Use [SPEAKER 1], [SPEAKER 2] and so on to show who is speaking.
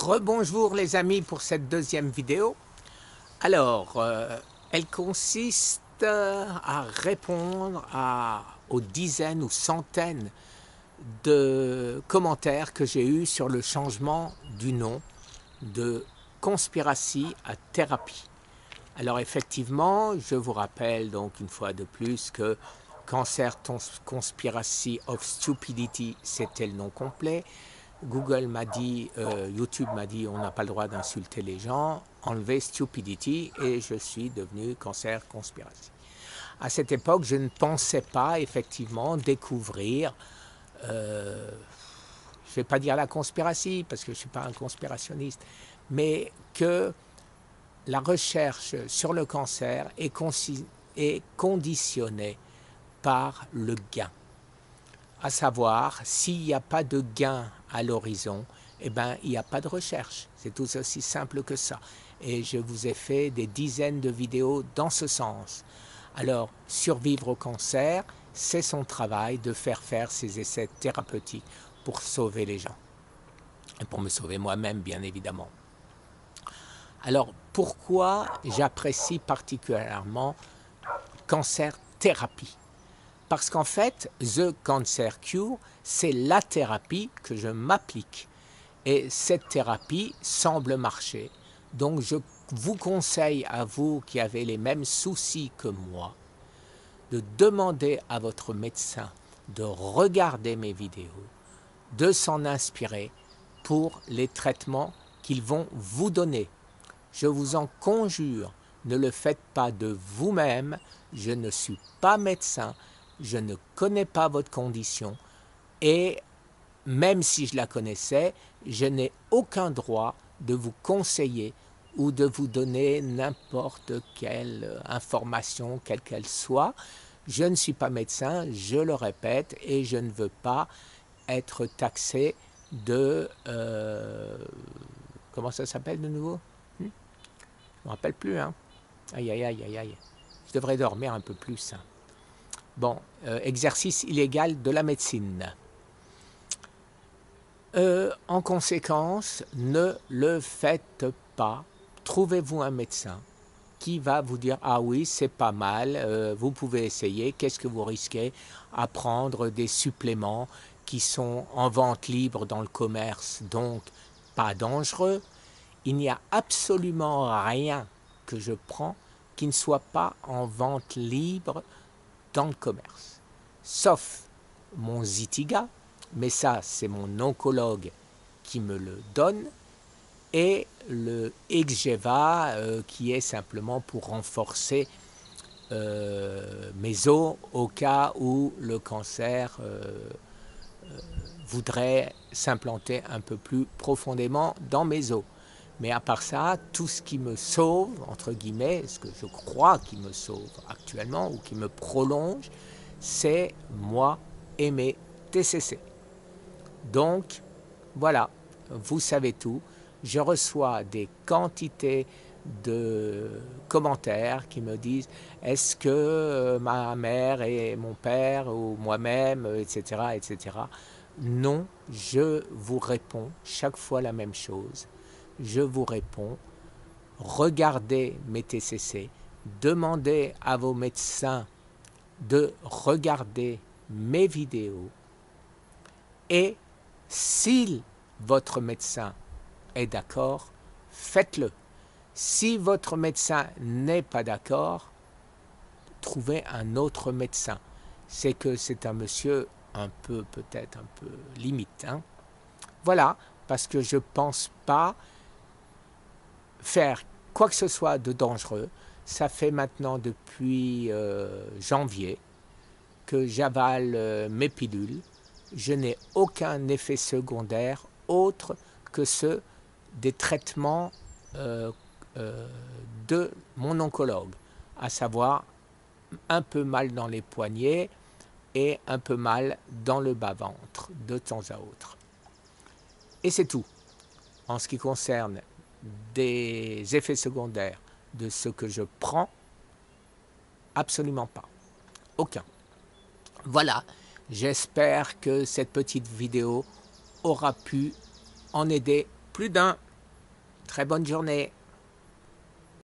[SPEAKER 1] Rebonjour les amis pour cette deuxième vidéo. Alors, elle consiste à répondre aux dizaines ou centaines de commentaires que j'ai eus sur le changement du nom de Conspiracy à Thérapie. Alors effectivement, je vous rappelle donc une fois de plus que Cancer Conspiracy of Stupidity, c'était le nom complet. Google m'a dit, YouTube m'a dit, on n'a pas le droit d'insulter les gens, enlever stupidity, et je suis devenu Cancer Conspiracy. À cette époque, je ne pensais pas effectivement découvrir, je ne vais pas dire la conspiration, parce que je ne suis pas un conspirationniste, mais que la recherche sur le cancer est conditionnée par le gain. À savoir, s'il n'y a pas de gain à l'horizon, eh ben, il n'y a pas de recherche. C'est tout aussi simple que ça. Et je vous ai fait des dizaines de vidéos dans ce sens. Alors, survivre au cancer, c'est son travail de faire ces essais thérapeutiques pour sauver les gens. Et pour me sauver moi-même, bien évidemment. Alors, pourquoi j'apprécie particulièrement cancer thérapie? Parce qu'en fait, The Cancer Cure, c'est la thérapie que je m'applique. Et cette thérapie semble marcher. Donc je vous conseille à vous qui avez les mêmes soucis que moi, de demander à votre médecin de regarder mes vidéos, de s'en inspirer pour les traitements qu'ils vont vous donner. Je vous en conjure, ne le faites pas de vous-même, je ne suis pas médecin, je ne connais pas votre condition et même si je la connaissais, je n'ai aucun droit de vous conseiller ou de vous donner n'importe quelle information, quelle qu'elle soit. Je ne suis pas médecin, je le répète, et je ne veux pas être taxé de... comment ça s'appelle de nouveau? Je ne me rappelle plus, hein. Aïe, aïe, aïe, aïe, aïe. Je devrais dormir un peu plus, hein. Bon, exercice illégal de la médecine. En conséquence, ne le faites pas. Trouvez-vous un médecin qui va vous dire « Ah oui, c'est pas mal, vous pouvez essayer. Qu'est-ce que vous risquez à prendre des suppléments qui sont en vente libre dans le commerce, donc pas dangereux. Il n'y a absolument rien que je prends qui ne soit pas en vente libre dans le commerce, sauf mon Zytiga, mais ça c'est mon oncologue qui me le donne, et le Xgeva qui est simplement pour renforcer mes os au cas où le cancer voudrait s'implanter un peu plus profondément dans mes os. Mais à part ça, tout ce qui me sauve, entre guillemets, ce que je crois qui me sauve actuellement ou qui me prolonge, c'est moi et mes TCC. Donc, voilà, vous savez tout. Je reçois des quantités de commentaires qui me disent « Est-ce que ma mère et mon père ou moi-même, etc. etc. » Non, je vous réponds chaque fois la même chose. Je vous réponds, regardez mes TCC, demandez à vos médecins de regarder mes vidéos et si votre médecin est d'accord, faites-le. Si votre médecin n'est pas d'accord, trouvez un autre médecin. C'est que c'est un monsieur peut-être un peu limite, hein. Voilà, parce que je ne pense pas faire quoi que ce soit de dangereux. Ça fait maintenant depuis janvier que j'avale mes pilules. Je n'ai aucun effet secondaire autre que ceux des traitements de mon oncologue, à savoir un peu mal dans les poignets et un peu mal dans le bas-ventre de temps à autre. Et c'est tout. En ce qui concerne des effets secondaires de ce que je prends, absolument pas. Aucun. Voilà, j'espère que cette petite vidéo aura pu en aider plus d'un. Très bonne journée.